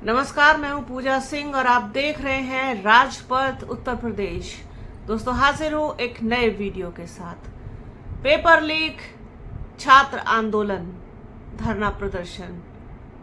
नमस्कार, मैं हूं पूजा सिंह और आप देख रहे हैं राजपथ उत्तर प्रदेश। दोस्तों, हाजिर हूं एक नए वीडियो के साथ। पेपर लीक, छात्र आंदोलन, धरना प्रदर्शन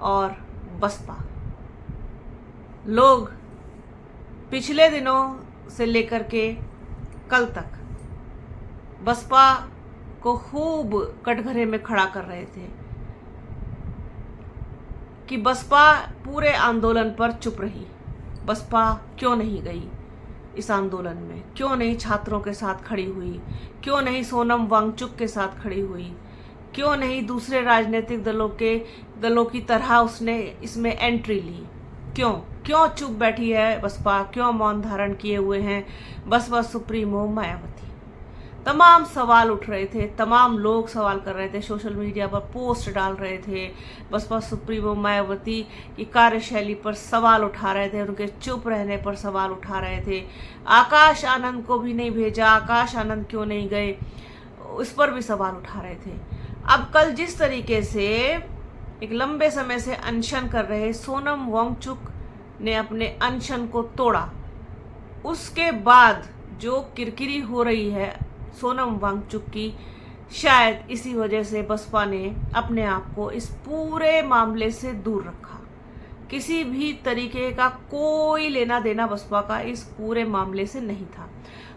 और बसपा। लोग पिछले दिनों से लेकर के कल तक बसपा को खूब कटघरे में खड़ा कर रहे थे कि बसपा पूरे आंदोलन पर चुप रही। बसपा क्यों नहीं गई इस आंदोलन में, क्यों नहीं छात्रों के साथ खड़ी हुई, क्यों नहीं सोनम वांगचुक के साथ खड़ी हुई, क्यों नहीं दूसरे राजनीतिक दलों की तरह उसने इसमें एंट्री ली, क्यों चुप बैठी है बसपा, क्यों मौन धारण किए हुए हैं बसपा सुप्रीमो मायावती। तमाम सवाल उठ रहे थे, तमाम लोग सवाल कर रहे थे, सोशल मीडिया पर पोस्ट डाल रहे थे, बसपा सुप्रीमो मायावती की कार्यशैली पर सवाल उठा रहे थे, उनके चुप रहने पर सवाल उठा रहे थे। आकाश आनंद को भी नहीं भेजा, आकाश आनंद क्यों नहीं गए, उस पर भी सवाल उठा रहे थे। अब कल जिस तरीके से एक लंबे समय से अनशन कर रहे सोनम वांगचुक ने अपने अनशन को तोड़ा, उसके बाद जो किरकिरी हो रही है सोनम वांगचुक की, शायद इसी वजह से बसपा ने अपने आप को इस पूरे मामले से दूर रखा। किसी भी तरीके का कोई लेना देना बसपा का इस पूरे मामले से नहीं था।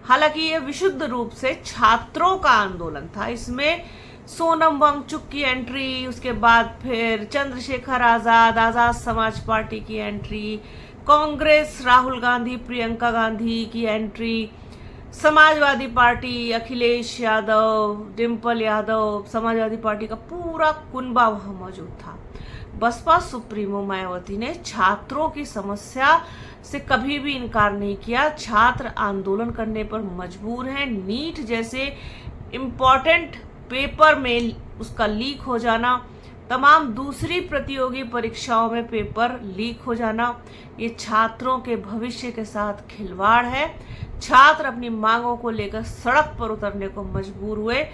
हालांकि यह विशुद्ध रूप से छात्रों का आंदोलन था। इसमें सोनम वांगचुक की एंट्री, उसके बाद फिर चंद्रशेखर आजाद समाज पार्टी की एंट्री, कांग्रेस राहुल गांधी प्रियंका गांधी की entry, Samajwadi party Akhilesh Yadav, Dimple Yadav, Samajwadi party का पूरा कुनबा वहां मौजूद था। बसपा सुप्रीमो मायावती ने छात्रों की समस्या से कभी भी इनकार नहीं किया। छात्र आंदोलन करने पर मजबूर हैं। नीट जैसे इम्पोर्टेंट पेपर में उसका लीक हो जाना, तमाम दूसरी प्रतियोगी परीक्षाओं में पेपर लीक हो जाना, ये छात्रों के भविष्य के साथ खिलवाड़ है। छात्र अपनी मांगों को लेकर सड़क पर उतरने को मजबूर हुए।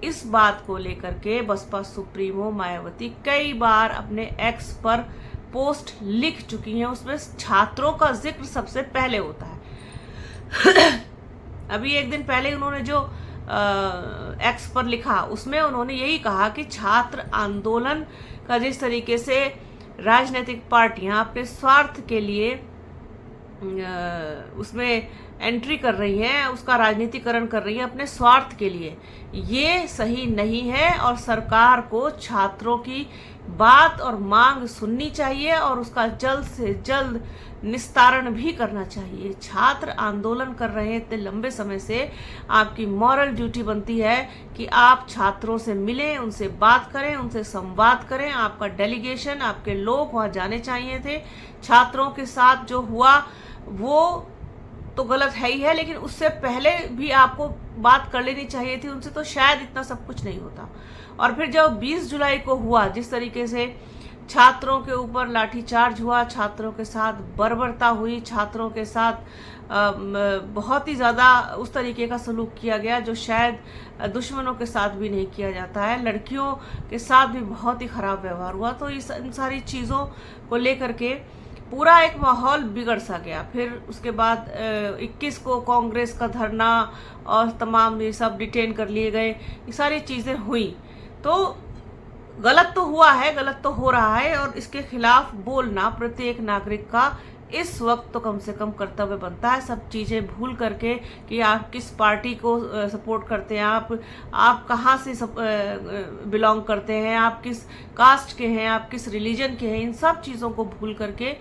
इस बात को लेकर के बसपा सुप्रीमो मायावती कई बार अपने एक्स पर पोस्ट लिख चुकी हैं। उसमें छात्रों का जिक्र सबसे पहले होता है। अभी एक दिन पहले उन्होंने जो एक्स पर लिखा, उसमें उन्होंने यही कहा कि छात्र आंदोलन का जिस तरीके से राजनीतिक पार्टियां अपने स्वार्थ के लिए उसमें एंट्री कर रही हैं, उसका राजनीतिकरण कर रही है अपने स्वार्थ के लिए, ये सही नहीं है। और सरकार को छात्रों की बात और मांग सुननी चाहिए और उसका जल्द से जल्द निस्तारण भी करना चाहिए। छात्र आंदोलन कर रहे हैं इतने लंबे समय से, आपकी मॉरल ड्यूटी बनती है कि आप छात्रों से मिलें, उनसे बात करें, उनसे संवाद करें। आपका डेलीगेशन, आपके लोग वहाँ जाने चाहिए थे। छात्रों के साथ जो हुआ वो तो गलत है ही है, लेकिन उससे पहले भी आपको बात कर लेनी चाहिए थी उनसे, तो शायद इतना सब कुछ नहीं होता। और फिर जब 20 जुलाई को हुआ, जिस तरीके से छात्रों के ऊपर लाठीचार्ज हुआ, छात्रों के साथ बर्बरता हुई, छात्रों के साथ बहुत ही ज़्यादा उस तरीके का सलूक किया गया जो शायद दुश्मनों के साथ भी नहीं किया जाता है, लड़कियों के साथ भी बहुत ही खराब व्यवहार हुआ। तो इन सारी चीज़ों को लेकर के पूरा एक माहौल बिगड़ सा गया। फिर उसके बाद 21 को कांग्रेस का धरना और तमाम ये सब डिटेन कर लिए गए, ये सारी चीज़ें हुई। तो गलत तो हुआ है, गलत तो हो रहा है, और इसके खिलाफ बोलना प्रत्येक नागरिक का इस वक्त तो कम से कम कर्तव्य बनता है। सब चीज़ें भूल करके कि आप किस पार्टी को सपोर्ट करते हैं, आप कहाँ से बिलोंग करते हैं, आप किस कास्ट के हैं, आप किस रिलीजन के हैं, इन सब चीज़ों को भूल करके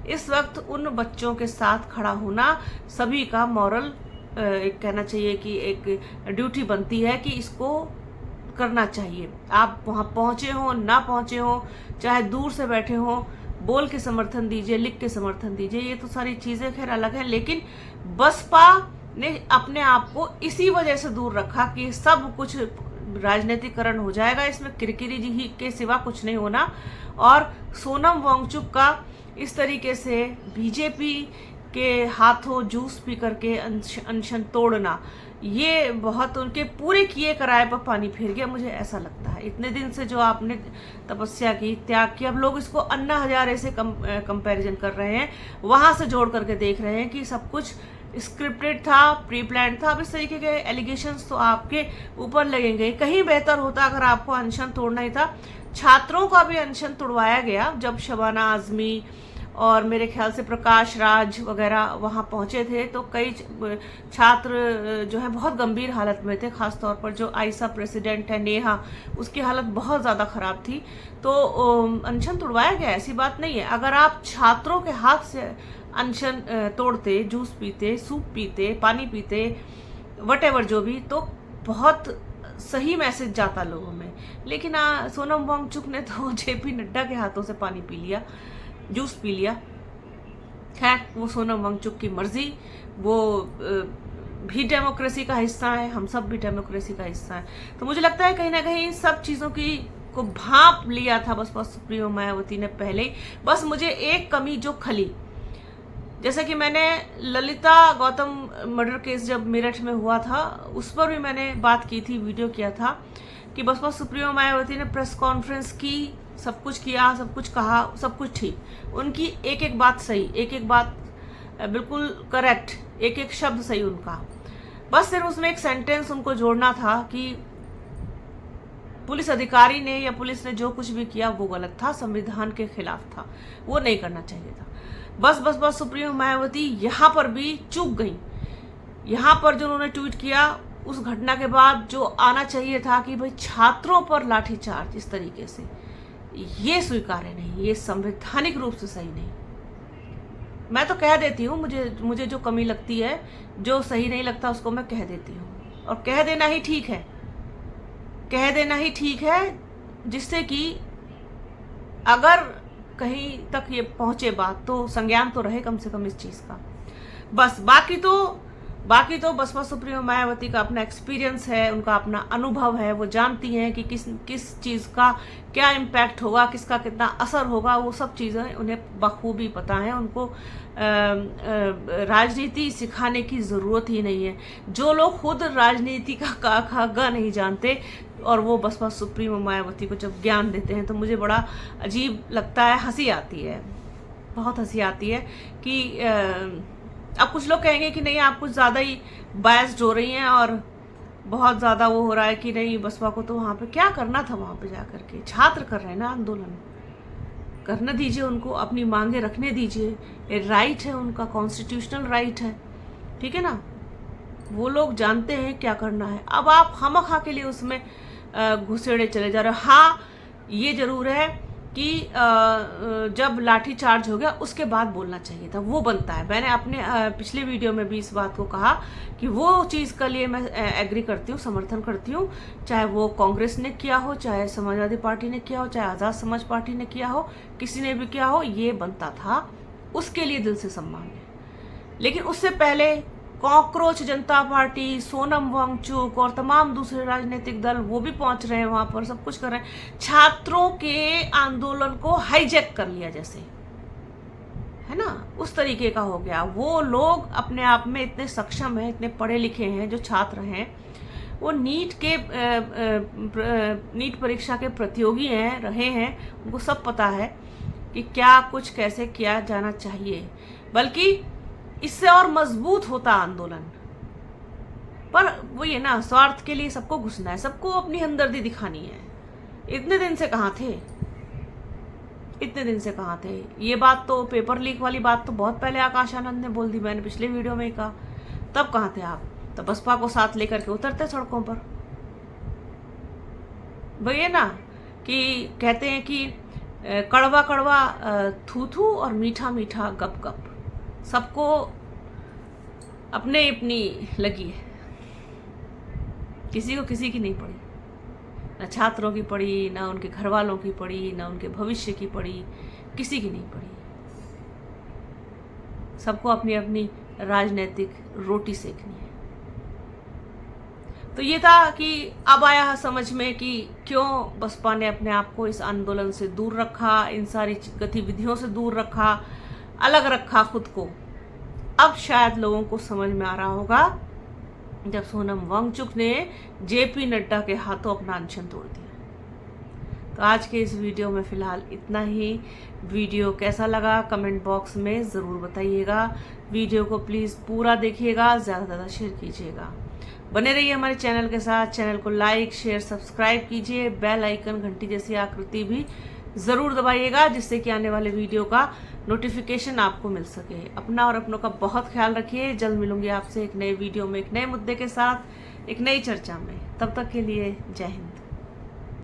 इस वक्त उन बच्चों के साथ खड़ा होना सभी का मॉरल एक कहना चाहिए कि एक ड्यूटी बनती है कि इसको करना चाहिए। आप वहाँ पहुँचे हो ना पहुँचे हो, चाहे दूर से बैठे हो, बोल के समर्थन दीजिए, लिख के समर्थन दीजिए, ये तो सारी चीज़ें खैर अलग हैं। लेकिन बसपा ने अपने आप को इसी वजह से दूर रखा कि सब कुछ राजनीतिकरण हो जाएगा, इसमें किरकिरी जी के सिवा कुछ नहीं होना। और सोनम वांगचुक का इस तरीके से बीजेपी के हाथों जूस पी करके अनशन तोड़ना, ये बहुत उनके पूरे किए कराए पर पानी फेर गया, मुझे ऐसा लगता है। इतने दिन से जो आपने तपस्या की, त्याग की, अब लोग इसको अन्ना हजारे से कंपैरिजन कर रहे हैं, वहां से जोड़ करके देख रहे हैं कि सब कुछ स्क्रिप्टेड था, प्री प्लान था। अब इस तरीके के एलिगेशंस तो आपके ऊपर लगेंगे। कहीं बेहतर होता अगर आपको अनशन तोड़ना ही था। छात्रों का भी अनशन तोड़वाया गया जब शबाना आजमी और मेरे ख्याल से प्रकाश राज वगैरह वहाँ पहुँचे थे, तो कई छात्र जो है बहुत गंभीर हालत में थे। खासतौर पर जो आयसा प्रेसिडेंट है नेहा, उसकी हालत बहुत ज़्यादा ख़राब थी। तो अनशन तोड़वाया गया, ऐसी बात नहीं है। अगर आप छात्रों के हाथ से अनशन तोड़ते, जूस पीते, सूप पीते, पानी पीते, वटेवर जो भी, तो बहुत सही मैसेज जाता लोगों में। लेकिन सोनम वांगचुक ने तो जेपी नड्डा के हाथों से पानी पी लिया, जूस पी लिया। खैर, वो सोनम वांगचुक की मर्जी, वो भी डेमोक्रेसी का हिस्सा है, हम सब भी डेमोक्रेसी का हिस्सा है। तो मुझे लगता है कहीं ना कहीं सब चीज़ों की को भांप लिया था बसपा सुप्रीमो मायावती ने पहले ही। बस मुझे एक कमी जो खली, जैसे कि मैंने ललिता गौतम मर्डर केस जब मेरठ में हुआ था, उस पर भी मैंने बात की थी, वीडियो किया था कि बसपा सुप्रीमो मायावती ने प्रेस कॉन्फ्रेंस की, सब कुछ किया, सब कुछ कहा, सब कुछ ठीक, उनकी एक एक बात सही, एक एक बात बिल्कुल करेक्ट, एक एक शब्द सही उनका। बस सिर्फ उसमें एक सेंटेंस उनको जोड़ना था कि पुलिस अधिकारी ने या पुलिस ने जो कुछ भी किया वो गलत था, संविधान के खिलाफ था, वो नहीं करना चाहिए था। बस सुप्रीमो मायावती यहाँ पर भी चूक गई। यहाँ पर जो उन्होंने ट्वीट किया, उस घटना के बाद जो आना चाहिए था कि भाई छात्रों पर लाठीचार्ज इस तरीके से, ये स्वीकार्य नहीं, ये संवैधानिक रूप से सही नहीं। मैं तो कह देती हूँ, मुझे जो कमी लगती है, जो सही नहीं लगता, उसको मैं कह देती हूँ, और कह देना ही ठीक है, कह देना ही ठीक है, जिससे कि अगर कहीं तक ये पहुंचे बात तो संज्ञान तो रहे कम से कम इस चीज़ का। बस बाकी तो बसपा सुप्रीमो मायावती का अपना एक्सपीरियंस है, उनका अपना अनुभव है, वो जानती हैं कि किस चीज़ का क्या इम्पैक्ट होगा, किसका कितना असर होगा, वो सब चीज़ें उन्हें बखूबी पता है। उनको राजनीति सिखाने की ज़रूरत ही नहीं है। जो लोग खुद राजनीति का का खा ग नहीं जानते और वो बसपा सुप्रीमो मायावती को जब ज्ञान देते हैं, तो मुझे बड़ा अजीब लगता है, हंसी आती है, बहुत हंसी आती है कि अब कुछ लोग कहेंगे कि नहीं, आप कुछ ज़्यादा ही बायस्ड हो रही हैं और बहुत ज़्यादा वो हो रहा है कि नहीं, बसपा को तो वहाँ पे क्या करना था, वहाँ पे जा करके छात्र कर रहे हैं ना आंदोलन, करने दीजिए उनको, अपनी मांगे रखने दीजिए, ये राइट है उनका, कॉन्स्टिट्यूशनल राइट है, ठीक है ना। वो लोग जानते हैं क्या करना है। अब आप खामखा के लिए उसमें घुसेड़े चले जा रहे हो। हाँ, ये जरूर है कि जब लाठी चार्ज हो गया उसके बाद बोलना चाहिए था, वो बनता है। मैंने अपने पिछले वीडियो में भी इस बात को कहा कि वो चीज़ के लिए मैं एग्री करती हूँ, समर्थन करती हूँ, चाहे वो कांग्रेस ने किया हो, चाहे समाजवादी पार्टी ने किया हो, चाहे आज़ाद समाज पार्टी ने किया हो, किसी ने भी किया हो, ये बनता था, उसके लिए दिल से सम्मान है। लेकिन उससे पहले कॉकरोच जनता पार्टी, सोनम वांगचुक और तमाम दूसरे राजनीतिक दल, वो भी पहुंच रहे हैं वहां पर, सब कुछ कर रहे हैं, छात्रों के आंदोलन को हाईजैक कर लिया जैसे, है ना, उस तरीके का हो गया। वो लोग अपने आप में इतने सक्षम हैं, इतने पढ़े लिखे हैं, जो छात्र हैं, वो नीट परीक्षा के प्रतियोगी हैं, रहे हैं, उनको सब पता है कि क्या कुछ कैसे किया जाना चाहिए। बल्कि इससे और मजबूत होता आंदोलन। पर वो ये ना, स्वार्थ के लिए सबको घुसना है, सबको अपनी हमदर्दी दिखानी है। इतने दिन से कहाँ थे, इतने दिन से कहाँ थे? ये बात तो, पेपर लीक वाली बात तो बहुत पहले आकाश आनंद ने बोल दी, मैंने पिछले वीडियो में ही कहा। तब कहाँ थे आप? तो बसपा को साथ लेकर के उतरते सड़कों पर। वही ना कि कहते हैं कि कड़वा कड़वा थू थू और मीठा मीठा गप गप, सबको अपने अपनी लगी है, किसी को किसी की नहीं पड़ी, ना छात्रों की पड़ी, ना उनके घर वालों की पड़ी, ना उनके भविष्य की पड़ी, किसी की नहीं पड़ी। सबको अपनी अपनी राजनीतिक रोटी सेकनी है। तो ये था कि अब आया समझ में कि क्यों बसपा ने अपने आप को इस आंदोलन से दूर रखा, इन सारी गतिविधियों से दूर रखा, अलग रखा खुद को। अब शायद लोगों को समझ में आ रहा होगा जब सोनम वांगचुक ने जेपी नड्डा के हाथों अपना अनशन तोड़ दिया। तो आज के इस वीडियो में फ़िलहाल इतना ही। वीडियो कैसा लगा कमेंट बॉक्स में ज़रूर बताइएगा। वीडियो को प्लीज़ पूरा देखिएगा, ज़्यादा से ज़्यादा शेयर कीजिएगा। बने रहिए हमारे चैनल के साथ। चैनल को लाइक शेयर सब्सक्राइब कीजिए। बेल आइकन घंटी जैसी आकृति भी ज़रूर दबाइएगा, जिससे कि आने वाले वीडियो का नोटिफिकेशन आपको मिल सके। अपना और अपनों का बहुत ख्याल रखिए। जल्द मिलूंगी आपसे एक नए वीडियो में, एक नए मुद्दे के साथ, एक नई चर्चा में। तब तक के लिए जय हिंद।